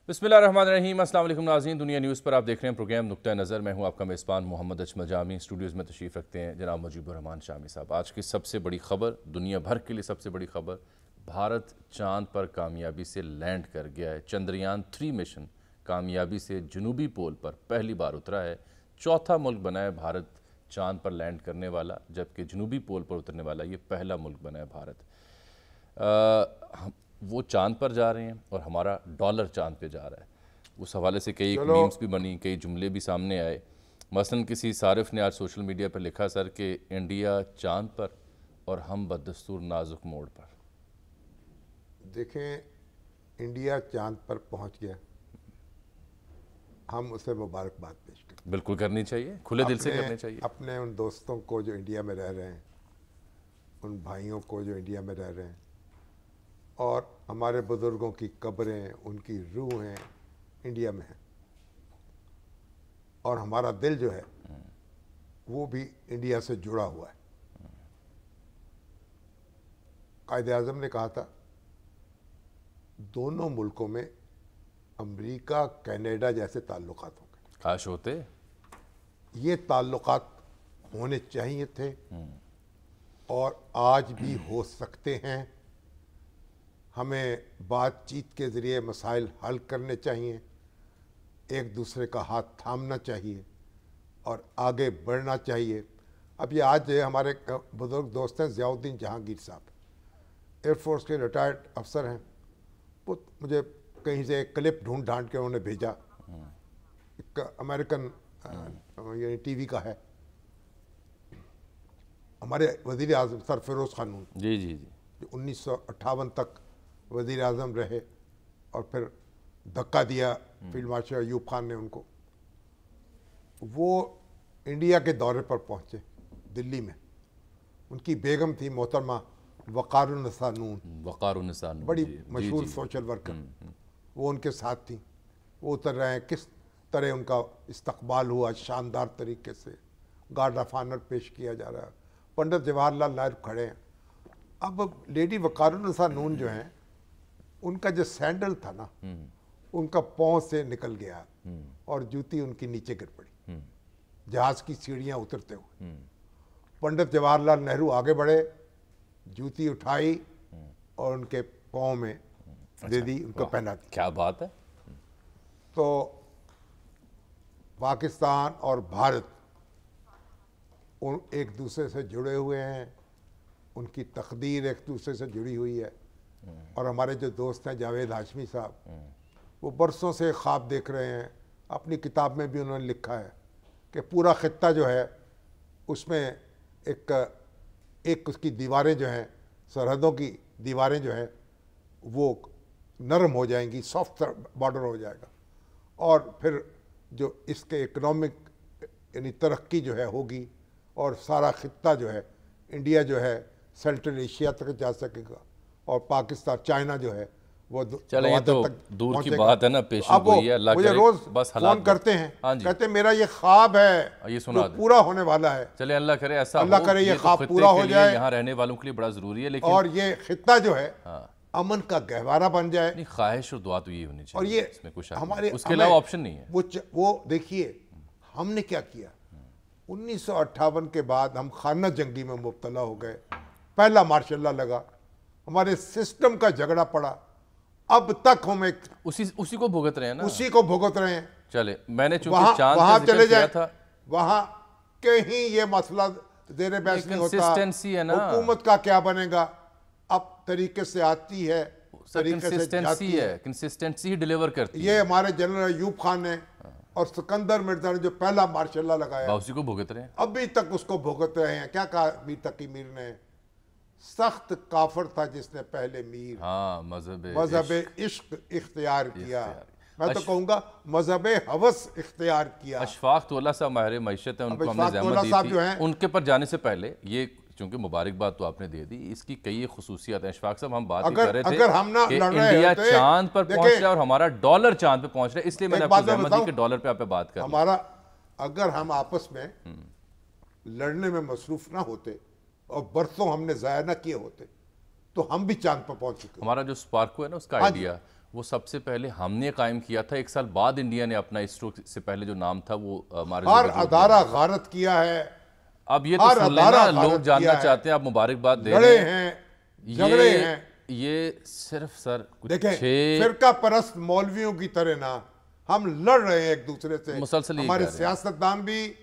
بسم اللہ الرحمن الرحیم۔ السلام علیکم ناظرین، دنیا نیوز پر آپ دیکھ رہے ہیں پروگرام نقطہ نظر۔ میں ہوں آپ کا میزبان محمد اجمل جامی۔ اسٹوڈیوز میں تشریف رکھتے ہیں جناب مجیب الرحمان شامی صاحب۔ آج کی سب سے بڑی خبر، دنیا بھر کے لیے سب سے بڑی خبر، بھارت چاند پر کامیابی سے لینڈ کر گیا ہے۔ چندریان 3 مشن کامیابی سے جنوبی پول پر پہلی بار اترا ہے۔ چوتھا ملک بنا ہے بھارت چاند پر لینڈ کرنے والا، جبکہ جنوبی پول پر اترنے والا یہ پہلا ملک بنا ہے بھارت۔ وہ چاند پر جا رہے ہیں اور ہمارا ڈالر چاند پہ جا رہا ہے۔ اس حوالے سے کئی میمز بھی بنی، کئی جملے بھی سامنے آئے۔ مثلا کسی صارف نے آج سوشل میڈیا پر لکھا سر کہ انڈیا چاند پر اور ہم بدستور نازک موڑ پر۔ دیکھیں، انڈیا چاند پر پہنچ گیا، ہم اسے مبارکباد پیش کریں۔ بالکل کرنی چاہیے، کھلے دل سے کرنی چاہیے۔ اپنے ان دوستوں کو جو انڈیا میں رہ رہے ہیں، ان بھائیوں کو جو انڈیا میں رہ رہے ہیں، اور ہمارے بزرگوں کی قبریں، ان کی روحیں انڈیا میں ہیں، اور ہمارا دل جو ہے وہ بھی انڈیا سے جڑا ہوا ہے۔ قائد اعظم نے کہا تھا دونوں ملکوں میں امریکہ کینیڈا جیسے تعلقات ہوں گے۔ کاش ہوتے۔ یہ تعلقات ہونے چاہیے تھے اور آج بھی ہو سکتے ہیں۔ ہمیں بات چیت کے ذریعے مسائل حل کرنے چاہیے، ایک دوسرے کا ہاتھ تھامنا چاہیے اور آگے بڑھنا چاہیے۔ اب یہ آج ہمارے بزرگ دوست ہیں ضیاء الدین جہانگیر صاحب، ایئر فورس کے ریٹائرڈ افسر ہیں۔ وہ مجھے کہیں سے ایک کلپ ڈھونڈ کے انہوں نے بھیجا، ایک امریکن یعنی ٹی وی کا ہے، ہمارے وزیر اعظم سر فیروز خانون جی جی جی، جو 1958 تک وزیر اعظم رہے اور پھر دھکا دیا فیلڈ مارشل ایوب خان نے ان کو۔ وہ انڈیا کے دورے پر پہنچے دلی میں، ان کی بیگم تھی محترمہ وقار النساء نون، وقار النساء نون، بڑی مشہور سوشل ورکر، وہ ان کے ساتھ تھیں۔ وہ اتر رہے ہیں، کس طرح ان کا استقبال ہوا، شاندار طریقے سے گارڈ آف آنر پیش کیا جا رہا ہے۔ پنڈت جواہر لال نہرو کھڑے ہیں۔ اب لیڈی وقار النساء نون جو ہیں، ان کا جو سینڈل تھا نا، ان کا پاؤں سے نکل گیا اور جوتی ان کی نیچے گر پڑی جہاز کی سیڑھیاں اترتے ہوئے۔ پنڈت جواہر لال نہرو آگے بڑھے، جوتی اٹھائی اور ان کے پاؤں میں دے دی، ان کو پہنا دی۔ کیا بات ہے! تو پاکستان اور بھارت ایک دوسرے سے جڑے ہوئے ہیں، ان کی تقدیر ایک دوسرے سے جڑی ہوئی ہے۔ اور ہمارے جو دوست ہیں جاوید ہاشمی صاحب، وہ برسوں سے خواب دیکھ رہے ہیں۔ اپنی کتاب میں بھی انہوں نے لکھا ہے کہ پورا خطہ جو ہے اس میں ایک اس کی دیواریں جو ہیں، سرحدوں کی دیواریں جو ہیں وہ نرم ہو جائیں گی، سافٹ بارڈر ہو جائے گا، اور پھر جو اس کے اکنامک یعنی ترقی جو ہے ہوگی، اور سارا خطہ جو ہے، انڈیا جو ہے سینٹرل ایشیا تک جا سکے گا، اور پاکستان چائنا جو ہے وہ چلیں یہ تو دور کی بات ہے نا، پیشن گوئی ہے۔ اللہ مجھے کرے روز بس حالات فون کرتے ہیں، جی، کہتے ہیں میرا یہ خواب ہے یہ سنا جو دیں، پورا ہونے والا ہے۔ چلیں اللہ کرے ایسا ہو۔ اللہ کرے یہ تو خواب خطے پورا ہو کے لیے جائے، یہاں رہنے والوں کے لیے بڑا ضروری ہے، لیکن اور یہ خطہ جو ہے امن کا گہوارہ بن جائے۔ نہیں، خواہش اور دعا تو یہ ہونی اور چاہیے، یہ اس میں کچھ ہمارے اس کے علاوہ آپشن نہیں ہے۔ وہ دیکھیے ہم نے کیا کیا، 1958 کے بعد ہم خانہ جنگی میں مبتلا ہو گئے، پہلا مارشاء اللہ لگا، ہمارے سسٹم کا جھگڑا پڑا، اب تک ہم ایک اسی کو بھگت رہے ہیں نا، اسی کو بھگت رہے ہیں۔ چلے میں نے چونکہ چاند وہاں کا چلے ذکر کیا جائیں، تھا، وہاں کہیں یہ مسئلہ زیر بحث نہیں ہوتا، کنسسٹنسی ہے نا، حکومت کا کیا بنے گا، اب طریقے سے آتی ہے، طریقے سے جاتی کنسسٹنسی ہے۔ ہے، کنسسٹنسی ہی ڈیلیور کرتی ہے۔ یہ ہمارے جنرل ایوب خان نے اور سکندر مرزا نے جو پہلا مارشاء اللہ لگایا، اسی کو بھگت رہے ہیں۔ ابھی تک اس کو بھگت رہے ہیں۔ کیا کہا میر تقی میر نے، سخت کافر تھا جس نے پہلے میر مذہب عشق اختیار کیا، میں تو کہوں گا مذہب ہوس اختیار کیا۔ اشفاق تو اللہ صاحب ماہر معیشت ہے، ان کو ہم نے زحمت دی تھی، ان کے پر جانے سے پہلے یہ چونکہ مبارکباد تو آپ نے دے دی، اس کی کئی خصوصیات ہیں۔ اشفاق صاحب ہم بات ہی کر رہے تھے کہ انڈیا چاند پر پہنچ رہا ہے اور ہمارا ڈالر چاند پہ پہنچ رہا ہے، اس لیے میں نے آپ کو زحمت دی کہ ڈالر پہ آپ پہ بات کریں۔ ہمارا اگر ہم آپس میں لڑنے میں مصروف نہ ہوتے اور برسوں ہم نے ضائع نہ کیے ہوتے تو ہم بھی چاند پر پہنچ چکے۔ ہمارا جو سپارکو ہے نا، اس کا آئیڈیا وہ سب سے پہلے ہم نے قائم کیا تھا، 1 سال بعد انڈیا نے اپنا اسرو سے پہلے جو نام تھا وہ ہمارے ہر ادارہ غارت کیا ہے، اب یہ تو سن لینا، لوگ جاننا چاہتے ہیں، آپ مبارکباد دے رہے لڑے ہیں، جھگڑے ہیں. یہ صرف سر دیکھیں فرقہ پرست مولویوں کی طرح نہ ہم لڑ رہے ہیں ایک دوسرے سے، مسلسل ہمارے سیاستدان بھی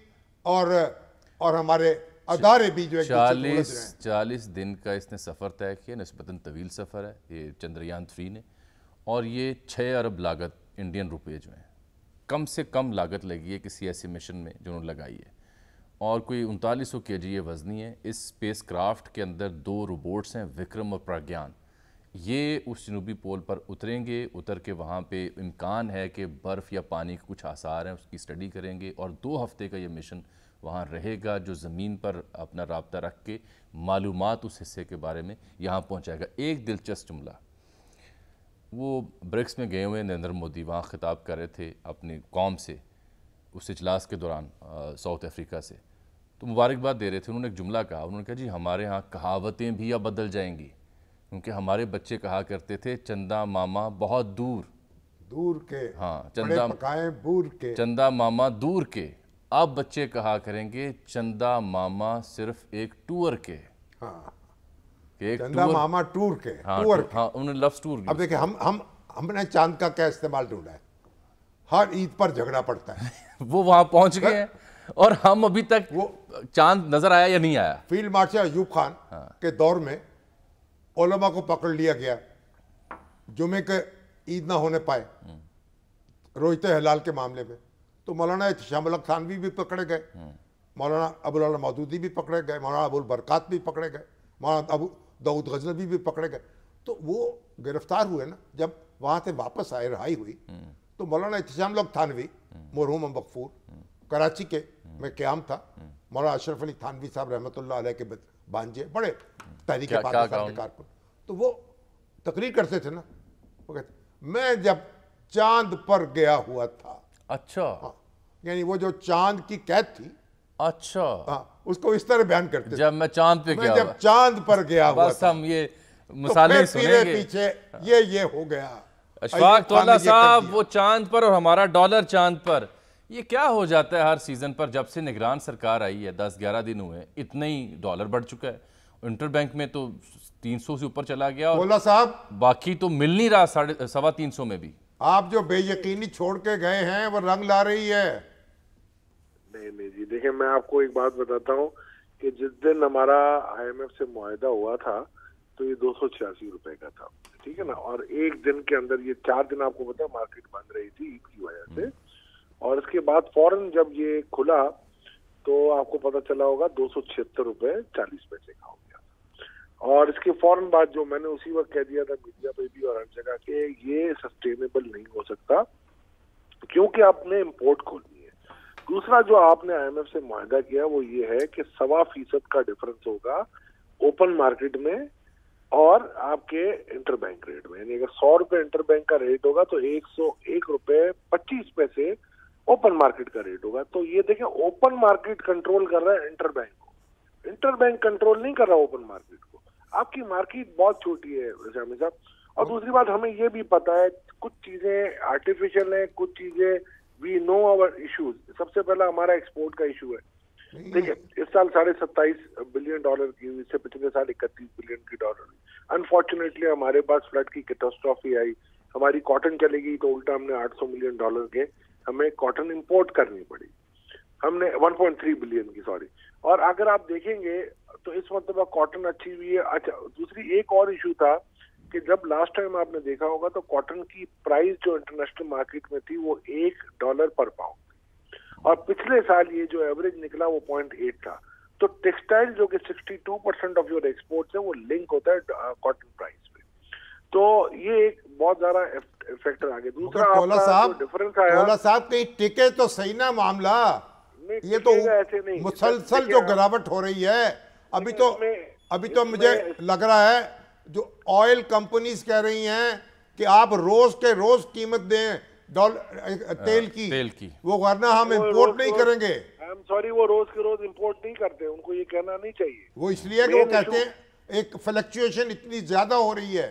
اور ہمارے ادارے بھی جو ایک دوسرے سے الجھ رہے ہیں. 40 دن کا اس نے سفر طے کیا، نسبتاً طویل سفر ہے یہ چندریان 3 نے، اور یہ 6 ارب لاگت انڈین روپے جو ہیں، کم سے کم لاگت لگی ہے کسی ایسے مشن میں جو انہوں نے لگائی ہے، اور کوئی 3900 kg یہ وزنی ہے. اس اسپیس کرافٹ کے اندر 2 روبوٹس ہیں، وکرم اور پرگیان. یہ اس جنوبی پول پر اتریں گے، اتر کے وہاں پہ امکان ہے کہ برف یا پانی کے کچھ آثار ہیں اس کی اسٹڈی کریں گے، اور 2 ہفتے کا یہ مشن وہاں رہے گا جو زمین پر اپنا رابطہ رکھ کے معلومات اس حصے کے بارے میں یہاں پہنچائے گا. ایک دلچسپ جملہ، وہ برکس میں گئے ہوئے نریندر مودی وہاں خطاب کر رہے تھے اپنی قوم سے اس اجلاس کے دوران ساؤتھ افریقہ سے، تو مبارکباد دے رہے تھے. انہوں نے ایک جملہ کہا، انہوں نے کہا جی ہمارے ہاں کہاوتیں بھی اب بدل جائیں گی، کیونکہ ہمارے بچے کہا کرتے تھے چندہ ماما بہت دور کے، ہاں چندہ پکائیں بور کے، چندہ ماما دور کے. اب بچے کہا کریں گے چندہ ماما صرف ایک ٹور کے. چندہ ماما ٹور کے، ہاں انہوں نے لفظ ٹور. اب دیکھیں ہم نے چاند کا کیا استعمال ڈھونڈا ہے، ہر عید پر جھگڑا پڑتا ہے. وہ وہاں پہنچ گئے ہیں اور ہم ابھی تک وہ چاند نظر آیا یا نہیں آیا. فیلڈ مارشل ایوب خان کے دور میں علماء کو پکڑ لیا گیا، جمعے کے عید نہ ہونے پائے روزتے ہلال کے معاملے میں، تو مولانا احتشام الحق تھانوی بھی پکڑے گئے، مولانا ابوالعلا مودودی بھی پکڑے گئے، مولانا ابوالبرکات بھی پکڑے گئے، مولانا ابو داؤد غزنوی بھی پکڑے گئے. تو وہ گرفتار ہوئے نا، جب وہاں سے واپس آئے، رہائی ہوئی، تو مولانا احتشام الحق تھانوی مرحوم مغفور کراچی کے میں قیام تھا، مولانا اشرف علی تھانوی صاحب رحمۃ اللہ علیہ کے بانجے، بڑے تحریک پاکستان کے کارکن، تو وہ تقریر کرتے تھے نا، وہ کہتے میں جب چاند پر گیا ہوا تھا. اچھا، یعنی وہ جو چاند کی قید تھی، اچھا اس کو اس طرح بیان کرتے تھے، جب میں چاند پہ گیا، جب چاند پر گیا ہوا بس تھا. ہم یہ مثالیں سنیں گے پیچھے یہ ہو گیا. اشفاق تولا صاحب وہ چاند پر اور ہمارا ڈالر چاند پر، یہ کیا ہو جاتا ہے ہر سیزن پر؟ جب سے نگران سرکار آئی ہے 10-11 دن ہوئے، اتنا ہی ڈالر بڑھ چکا ہے. انٹر بینک میں تو 300 سے اوپر چلا گیا، اور صاحب باقی تو مل نہیں رہا 350 میں بھی. آپ جو بے یقینی چھوڑ کے گئے ہیں وہ رنگ لا رہی ہے. نہیں جی، دیکھیں میں آپ کو ایک بات بتاتا ہوں کہ جس دن ہمارا آئی ایم ایف سے معاہدہ ہوا تھا تو یہ 286 روپے کا تھا، ٹھیک ہے نا، اور ایک دن کے اندر یہ 4 دن آپ کو پتا مارکیٹ بند رہی تھی عید کی وجہ سے، اور اس کے بعد فوراً جب یہ کھلا تو آپ کو پتا چلا ہوگا 276 روپے 40 پیسے کا ہو گیا. اور اس کے فوراً بعد جو میں نے اسی وقت کہہ دیا تھا میڈیا پہ بھی اور ہر جگہ کہ یہ سسٹینیبل نہیں ہو سکتا کیونکہ آپ نے امپورٹ کھولنی ہے. دوسرا جو آپ نے آئی ایم ایف سے معاہدہ کیا وہ یہ ہے کہ 1.25% کا ڈفرنس ہوگا اوپن مارکیٹ میں اور آپ کے انٹر بینک ریٹ میں. یعنی اگر 100 روپے انٹر بینک کا ریٹ ہوگا تو 101 روپے 25 پیسے اوپن مارکیٹ کا ریٹ ہوگا. تو یہ دیکھیں اوپن مارکیٹ کنٹرول کر رہا ہے انٹر بینک کو، انٹر بینک کنٹرول نہیں کر رہا اوپن مارکیٹ کو. آپ کی مارکیٹ بہت چھوٹی ہے شامی صاحب. اور دوسری بات ہمیں یہ بھی پتا ہے کچھ چیزیں آرٹیفیشل ہیں، کچھ چیزیں وی نو آور ایشوز. سب سے پہلا ہمارا ایکسپورٹ کا ایشو ہے. دیکھیں اس سال 27.5 بلین ڈالر کی ہوئی، اس سے پچھلے سال 31 بلین کی ڈالر ہوئی. انفارچونیٹلی ہمارے پاس فلڈ کی کیٹاسٹرافی آئی، ہماری کاٹن چلے گئی تو الٹا ہم نے 800 ملین ڈالر کے ہمیں کاٹن امپورٹ کرنی پڑی، ہم نے 1.3 بلین کی سوری. اور اگر آپ دیکھیں گے تو اس مرتبہ کاٹن اچھی ہوئی ہے. اچھا دوسری ایک اور ایشو تھا کہ جب لاسٹ ٹائم آپ نے دیکھا ہوگا تو کاٹن کی پرائز جو انٹرنیشنل مارکیٹ میں تھی وہ $1 پر پاؤنڈ تھی، اور پچھلے سال یہ جو ایوریج نکلا وہ 0.8 تھا. تو ٹیکسٹائل جو کہ 62% آف یور ایکسپورٹس ہے وہ لنک ہوتا ہے کاٹن پرائز پہ. تو یہ ایک بہت زیادہ فیکٹر آگے. دوسرا ڈفرنس آیا تولا صاحب کہیں ٹکے تو صحیح نا معاملہ، یہ تو مسلسل جو گراوٹ ہو رہی ہے. ابھی تو مجھے لگ رہا ہے جو آئل کمپنیز کہہ رہی ہیں کہ آپ روز کے روز قیمت دیں تیل کی، وہ ورنہ ہم امپورٹ نہیں کریں گے. سوری وہ روز کے روز امپورٹ نہیں کرتے، ان کو یہ کہنا نہیں چاہیے. وہ اس لیے کہ وہ کہتے ہیں ایک فلکچویشن اتنی زیادہ ہو رہی ہے.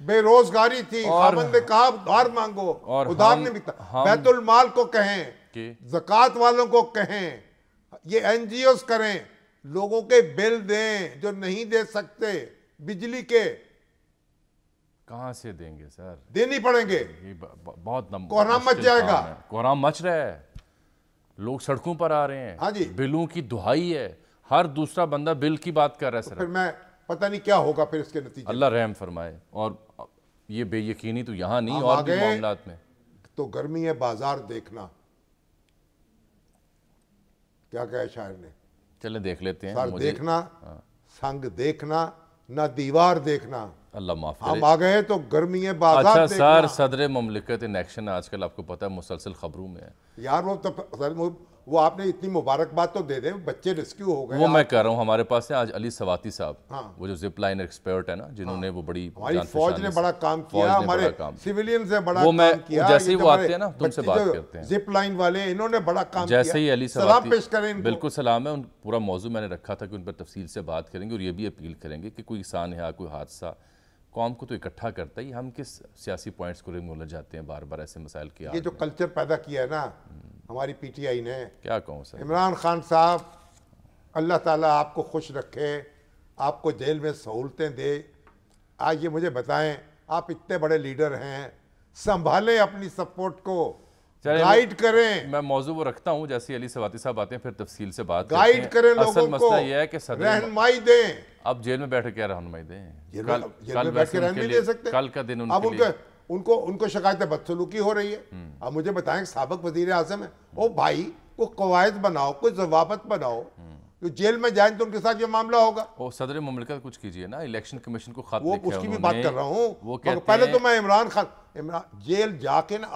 بے روزگاری تھی، خاوند نے کہا ادھار مانگو، ادھار نہیں ملتا، بیت المال کو کہیں، زکوٰۃ والوں کو کہیں، یہ این جی اوز کریں، لوگوں کے بل دیں جو نہیں دے سکتے، بجلی کے کہاں سے دیں گے سر؟ دینی پڑیں گے، بہت کوہرام مچ جائے گا، کوہرام مچ رہا ہے، لوگ سڑکوں پر آ رہے ہیں، ہاں جی، بلوں کی دہائی ہے، ہر دوسرا بندہ بل کی بات کر رہا ہے سر۔ پھر میں پتہ نہیں کیا ہوگا پھر اس کے نتیجے، اللہ رحم فرمائے۔ اور یہ بے یقینی تو یہاں نہیں، اور بھی معاملات میں تو گرمی ہے بازار دیکھنا، کیا کہا ہے شاعر نے، چلیں دیکھ لیتے ہیں۔ سر دیکھنا، سنگ دیکھنا، نہ دیوار دیکھنا، اللہ معاف کرے۔ ہم آ گئے تو گرمی ہے بازار اچھا دیکھنا۔ سر، صدر مملکت ان ایکشن آج کل آپ کو پتہ ہے مسلسل خبروں میں ہے یار، وہ آپ نے اتنی مبارکباد تو دے دیں، بچے ریسکیو ہو گئے۔ وہ میں کہہ رہا ہوں، ہمارے پاس ہیں آج علی سواتی صاحب، وہ جو زپ لائن ایکسپرٹ ہے نا، جنہوں نے وہ بڑی ہماری فوج نے بڑا کام کیا، ہمارے سیویلینز نے بڑا وہ میں کام کیا، جیسے ہی وہ آتے ہیں نا تم سے بات کرتے ہیں، زپ لائن والے انہوں نے بڑا کام کیا، جیسے ہی علی سلام سواتی، پیش کریں ان کو۔ بالکل سلام ہے، ان پورا موضوع میں نے رکھا تھا کہ ان پر تفصیل سے بات کریں گے، اور یہ بھی اپیل کریں گے کہ کوئی سانحہ، کوئی حادثہ قوم کو تو اکٹھا کرتا ہے، ہم کس سیاسی پوائنٹس کو رنگ الجھ جاتے ہیں بار بار ایسے مسائل کی۔ یہ جو کلچر پیدا کیا ہے نا ہماری پی ٹی آئی نے، کیا کہوں سر، عمران خان صاحب اللہ تعالیٰ آپ کو خوش رکھے، آپ کو جیل میں سہولتیں دے۔ آج یہ مجھے بتائیں، آپ اتنے بڑے لیڈر ہیں، سنبھالیں اپنی سپورٹ کو، گائیڈ کریں، میں موضوع وہ رکھتا ہوں، جیسے علی سواتی صاحب آتے ہیں پھر تفصیل سے بات کرتے گائیڈ ہیں۔ کریں اصل لوگوں کو، مسئلہ یہ ہے کہ صدر رہنمائی دیں۔ اب جیل میں بیٹھ کے کیا رہنمائی دیں؟ جیل میں بیٹھ کے رہنے نہیں دے سکتے۔ کل کا دن اب ان کو شکایت بدسلوکی ہو رہی ہے۔ اب مجھے بتائیں سابق وزیر اعظم ہے، او بھائی کوئی قواعد بناؤ، کوئی ضوابط بناؤ، جو جیل میں جائیں تو ان کے ساتھ یہ معاملہ ہوگا۔ وہ صدر مملکت کچھ کیجئے نا، الیکشن کمیشن کو خط وہ لکھا ہے اس کی بھی انہوں بات کر رہا ہوں، وہ مگر پہلے تو میں عمران خان جیل جا کے نا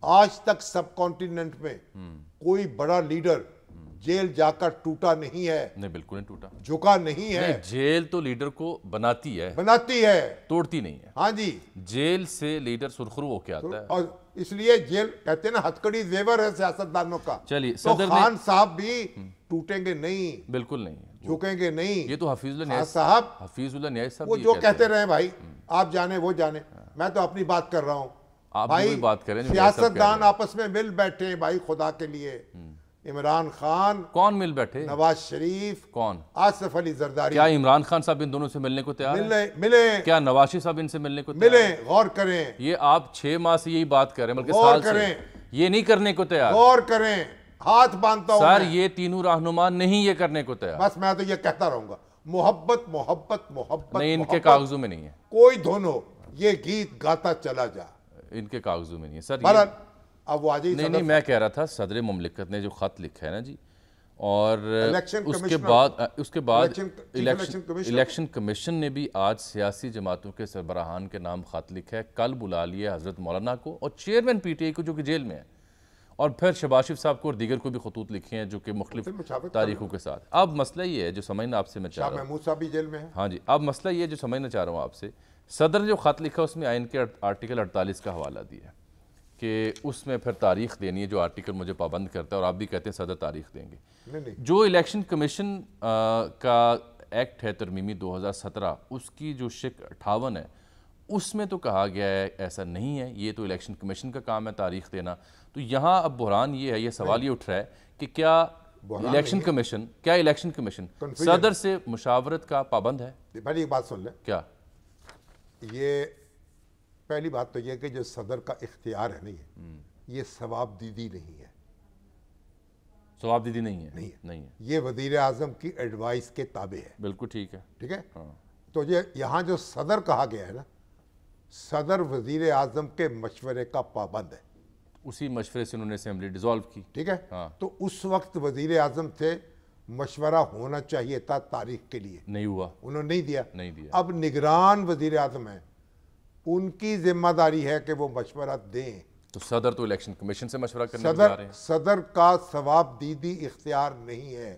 آج تک سب کانٹیننٹ میں کوئی بڑا لیڈر جیل جا کر ٹوٹا نہیں ہے، نہیں بالکل نہیں ٹوٹا، جھکا نہیں ہے۔ جیل تو لیڈر کو بناتی ہے، توڑتی نہیں ہے۔ ہاں جی، جیل سے لیڈر سرخرو ہو کے آتا ہے، اور اس لیے جیل کہتے ہیں نا ہتھکڑی زیور ہے سیاستدانوں کا۔ چلیے تو صدر خان صاحب بھی ٹوٹیں گے نہیں، بالکل نہیں، جھکیں گے نہیں۔ یہ تو حفیظ اللہ صاحب حفیظ اللہ نیاز صاحب وہ جو کہتے رہے بھائی، آپ جانے وہ جانے، میں تو اپنی بات کر رہا ہوں۔ بھائی بات کریں، سیاستدان آپس میں مل بیٹھے بھائی، خدا کے لیے۔ عمران خان، کون مل بیٹھے؟ نواز شریف، کون؟ آصف علی زرداری۔ کیا عمران خان صاحب ان دونوں سے ملنے کو تیار ہیں؟ ملیں، کیا نواز شریف صاحب ان سے ملنے کو تیار ہیں؟ ملیں، غور کریں، یہ آپ 6 ماہ سے یہی بات کر رہے ہیں، بلکہ غور سال سے کریں، یہ نہیں کرنے کو تیار۔ غور کریں، ہاتھ باندھتا ہوں سر میں۔ یہ تینوں رہنما نہیں یہ کرنے کو تیار، بس میں تو یہ کہتا رہوں گا، محبت محبت محبت نہیں، ان کے محبت، کاغذوں میں نہیں ہے، کوئی دھونو، یہ گیت گاتا چلا جا۔ ان کے کاغذوں میں نہیں ہے سر۔ بہرحال اب وہ آجی نہیں، میں کہہ رہا تھا صدر مملکت نے جو خط لکھا ہے نا جی، اور اس کے بعد الیکشن کمیشن نے بھی آج سیاسی جماعتوں کے سربراہان کے نام خط لکھا ہے، کل بلا لیا حضرت مولانا کو اور چیئرمین پی ٹی آئی کو جو کہ جیل میں ہے، اور پھر شہباز شریف صاحب کو اور دیگر کو بھی خطوط لکھے ہیں جو کہ مختلف تاریخوں کے ساتھ۔ اب مسئلہ یہ ہے جو سمجھنا آپ سے میں چاہ رہا ہوں، شاہ محمود صاحب بھی جیل میں ہے۔ ہاں جی، اب مسئلہ یہ جو سمجھنا چاہ رہا ہوں آپ سے، صدر نے جو خط لکھا اس میں آئین کے آرٹیکل 48 کا حوالہ دیا ہے کہ اس میں پھر تاریخ دینی ہے، جو آرٹیکل مجھے پابند کرتا ہے، اور آپ بھی کہتے ہیں صدر تاریخ دیں گے۔ جو الیکشن کمیشن کا ایکٹ ہے ترمیمی 2017، اس کی جو شق 58 ہے، اس میں تو کہا گیا ہے ایسا نہیں ہے، یہ تو الیکشن کمیشن کا کام ہے تاریخ دینا۔ تو یہاں اب بحران یہ ہے، یہ سوال یہ اٹھ رہا ہے کہ کیا الیکشن کمیشن صدر سے مشاورت کا پابند ہے؟ پہلی ایک بات سن لیں، کیا یہ پہلی بات تو یہ کہ جو صدر کا اختیار ہے یہ ثواب دیدی نہیں ہے، ثواب دیدی نہیں ہے، یہ وزیر اعظم کی ایڈوائس کے تابع ہے۔ بالکل ٹھیک ہے، ٹھیک ہے، تو یہ یہاں جو صدر کہا گیا ہے نا، صدر وزیر اعظم کے مشورے کا پابند ہے، اسی مشورے سے انہوں نے اسمبلی ڈیزالو کی، ٹھیک ہے۔ تو اس وقت وزیر اعظم سے مشورہ ہونا چاہیے تھا تاریخ کے لیے، نہیں ہوا، انہوں نے نہیں دیا۔ نہیں دیا۔ اب نگران وزیر اعظم ہیں، ان کی ذمہ داری ہے کہ وہ مشورہ دیں۔ تو صدر تو الیکشن کمیشن سے مشورہ کرنے کو جا رہے ہیں۔ صدر کا ثواب دیدی اختیار نہیں ہے،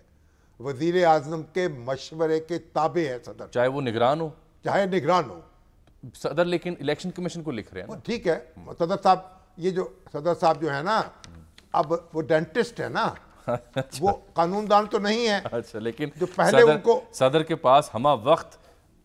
وزیر اعظم کے مشورے کے تابع ہے صدر، چاہے وہ نگران ہو، چاہے نگران ہو۔ صدر لیکن الیکشن کمیشن کو لکھ رہے ہیں نا۔ ٹھیک ہے، صدر صاحب یہ جو صدر صاحب جو ہے نا، اب وہ ڈینٹسٹ ہے نا، وہ قانون دان تو نہیں ہے۔ اچھا، لیکن جو پہلے ان کو صدر کے پاس ہمہ وقت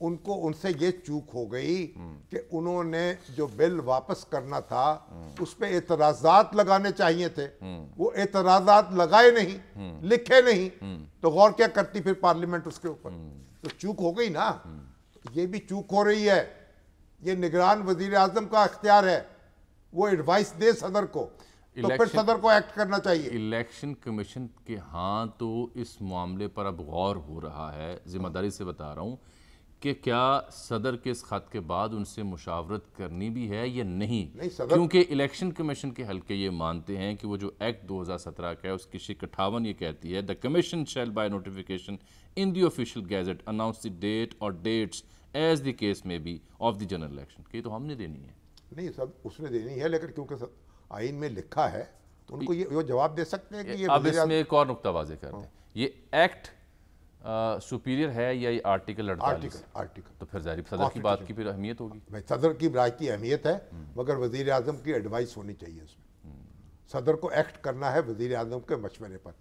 ان کو ان سے یہ چوک ہو گئی کہ انہوں نے جو بل واپس کرنا تھا اس پہ اعتراضات لگانے چاہیے تھے، وہ اعتراضات لگائے نہیں، لکھے نہیں، تو غور کیا کرتی پھر پارلیمنٹ اس کے اوپر؟ تو چوک ہو گئی نا۔ یہ بھی چوک ہو رہی ہے، یہ نگران وزیر اعظم کا اختیار ہے، وہ ایڈوائس دے صدر کو، تو پھر صدر کو ایکٹ کرنا چاہیے۔ الیکشن کمیشن کے ہاں تو اس معاملے پر اب غور ہو رہا ہے، ذمہ داری سے بتا رہا ہوں کہ کیا صدر کے اس خط کے بعد ان سے مشاورت کرنی بھی ہے یا نہیں، کیونکہ الیکشن کمیشن کے حلقے یہ مانتے ہیں کہ وہ جو ایکٹ 2017 کا ہے اس کی شق 58 یہ کہتی ہے "The Commission shall by notification in the official gazette announce the date or dates as the case may be of the general election"۔ کہ یہ تو ہم نے دینی ہے۔ نہیں سب اس نے دینی ہے، لیکن کیونکہ آئین میں لکھا ہے ان کو یہ جواب دے سکتے ہیں کہ یہ اب اس میں ایک اور نقطہ واضح کر دیں، یہ ایکٹ سپیریئر ہے یا یہ آرٹیکل 48؟ آرٹیکل تو پھر ظاہر صدر کی بات کی پھر اہمیت ہوگی۔ صدر کی رائے کی اہمیت ہے، مگر وزیر اعظم کی ایڈوائس ہونی چاہیے اس میں۔ صدر کو ایکٹ کرنا ہے وزیر اعظم کے مشورے پر،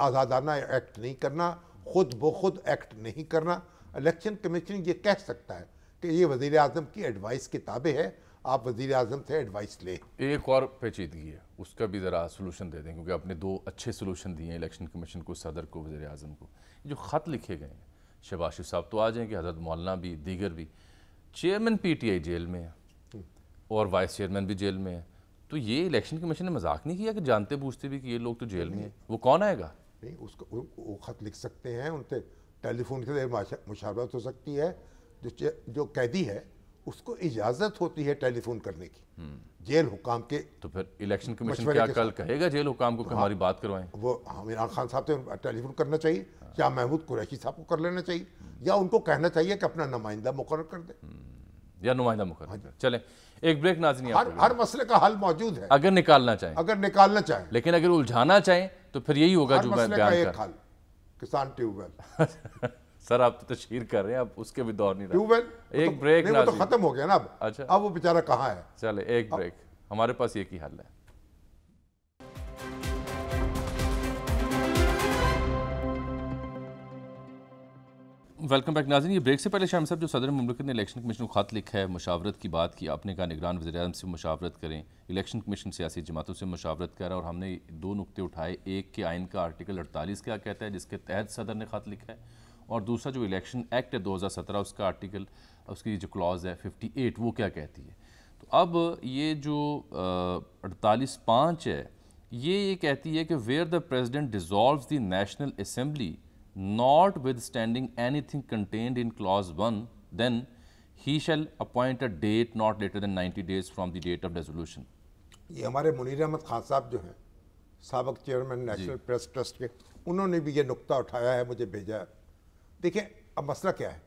آزادانہ ایکٹ نہیں کرنا، خود بخود ایکٹ نہیں کرنا۔ الیکشن کمیشن یہ کہہ سکتا ہے کہ یہ وزیر اعظم کی ایڈوائس کی تابع ہے، آپ وزیر اعظم سے ایڈوائس لیں۔ ایک اور پیچیدگی ہے، اس کا بھی ذرا سلوشن دے دیں، کیونکہ آپ نے دو اچھے سلوشن دیے ہیں الیکشن کمیشن کو، صدر کو، وزیر اعظم کو۔ جو خط لکھے گئے ہیں، شہباز شریف صاحب تو آ جائیں کہ حضرت مولانا بھی، دیگر بھی، چیئرمین پی ٹی آئی جیل میں ہے اور وائس چیئرمین بھی جیل میں ہے، تو یہ الیکشن کمیشن نے مذاق نہیں کیا کہ جانتے بوجھتے بھی کہ یہ لوگ تو جیل میں ہیں؟ وہ کون آئے گا؟ نہیں، اس کو وہ خط لکھ سکتے ہیں، ان سے ٹیلی فون کے مشاورت ہو سکتی ہے۔ جو قیدی ہے اس کو اجازت ہوتی ہے ٹیلی فون کرنے کی جیل حکام کے۔ تو پھر الیکشن کمیشن کیا کل کہے گا جیل حکام کو کہ ہماری بات کروائیں؟ وہ عمران خان صاحب سے ٹیلی فون کرنا چاہیے، یا محمود قریشی صاحب کو کر لینا چاہیے، یا ان کو کہنا چاہیے کہ اپنا نمائندہ مقرر کر دیں، یا نمائندہ مقرر کر۔ چلیں ایک بریک ناظرین، ہر مسئلے کا حل موجود ہے اگر نکالنا چاہیں، اگر نکالنا چاہیں، لیکن اگر الجھانا چاہیں تو پھر یہی ہوگا جو میں مسئلے کا بیان ایک کر۔ حل کسان ٹیوب ویل۔ سر آپ تو تشہیر کر رہے ہیں، اب اس کے بھی دور نہیں ٹیوب رہا۔ ویل ایک بریک وہ تو ختم ہو گیا نا، اچھا اب وہ بیچارہ کہاں ہے؟ چلے ایک بریک، ہمارے پاس ایک ہی حل ہے۔ ویلکم بیک ناظرین، یہ بریک سے پہلے شاہ صاحب جو صدر مملکت نے الیکشن کمیشن کو خط لکھا ہے، مشاورت کی بات کی، آپ نے کہا نگران وزیر اعظم سے مشاورت کریں، الیکشن کمیشن سیاسی جماعتوں سے مشاورت کر رہا ہے، اور ہم نے دو نقطے اٹھائے، ایک کہ آئین کا آرٹیکل 48 کیا کہتا ہے جس کے تحت صدر نے خط لکھا ہے، اور دوسرا جو الیکشن ایکٹ ہے 2017 اس کا آرٹیکل، اس کی جو کلاز ہے 58 وہ کیا کہتی ہے۔ تو اب یہ جو 48(5) ہے یہ کہتی ہے کہ where the president dissolves the national assembly notwithstanding anything contained in clause 1, then he shall appoint a date not later than 90 days from the date of dissolution۔ یہ ہمارے منیر احمد خان صاحب جو ہیں، سابق چیئرمین نیشنل پریس ٹرسٹ کے، انہوں نے بھی یہ نقطہ اٹھایا ہے، مجھے بھیجا ہے۔ دیکھیں اب مسئلہ کیا ہے،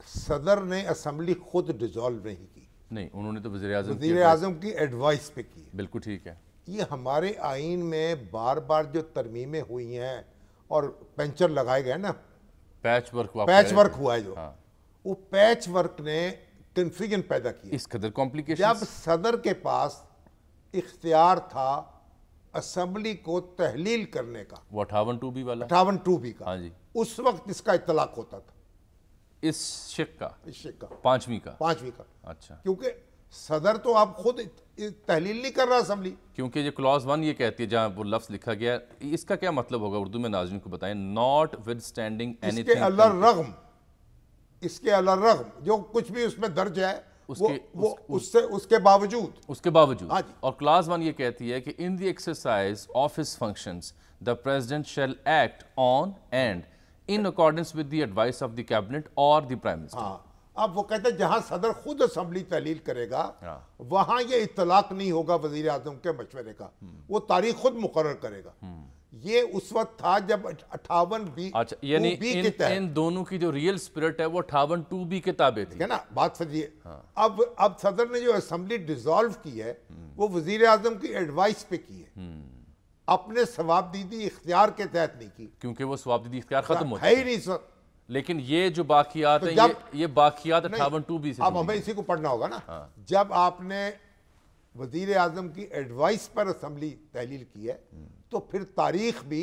صدر نے اسمبلی خود ڈیزالو نہیں کی، نہیں انہوں نے تو وزیر اعظم کی ایڈوائس پہ کی۔ بالکل ٹھیک ہے۔ یہ ہمارے آئین میں بار بار جو ترمیمیں ہوئی ہیں اور پینچر لگائے گئے نا، پیچ ورک ہوا ہے جو، وہ پیچ ورک نے کنفیوژن پیدا کی، اس قدر کمپلیکیشن۔ جب صدر کے پاس اختیار تھا اسمبلی کو تحلیل کرنے کا، وہ 58(2) والا، 58(2) کا، ہاں جی، اس وقت اس کا اطلاق ہوتا تھا، اس شق کا، اس شق کا، 5ویں کا۔ اچھا، کیونکہ صدر تو آپ خود تحلیل نہیں کر رہا اسمبلی، کیونکہ یہ کلاز 1 یہ کہتی ہے جہاں وہ لفظ لکھا گیا ہے، اس کا کیا مطلب ہوگا اردو میں ناظرین کو بتائیں؟ Notwithstanding anything, اس کے الرغم جو کچھ بھی اس میں درج ہے اس کے باوجود، اور کلاس 1 یہ کہتی ہے کہ in the exercise of his functions the president shall act on and in accordance with the advice of the cabinet اور دی پرائم منسٹر۔ اب وہ کہتے ہیں جہاں صدر خود اسمبلی تحلیل کرے گا وہاں یہ اطلاق نہیں ہوگا وزیر اعظم کے مشورے کا، وہ تاریخ خود مقرر کرے گا۔ یہ اس وقت تھا جب 58(b) اچھا، یعنی ان دونوں کی جو ریئل سپرٹ ہے وہ 58(2)(b) کے تابع تھی، ہے نا؟ بات سمجھیے، اب صدر نے جو اسمبلی ڈیزالو کی ہے وہ وزیر اعظم کی ایڈوائس پہ کی ہے، اپنے ثوابدیدی اختیار کے تحت نہیں کی، کیونکہ وہ ثوابدیدی اختیار ختم ہوتا ہے ہی نہیں سر۔ لیکن یہ جو باقیات ہیں یہ باقیات 58(2)(b) سے، اب ہمیں اسی کو پڑھنا ہوگا نا۔ جب آپ نے وزیر اعظم کی ایڈوائس پر اسمبلی تحلیل کی ہے تو پھر تاریخ بھی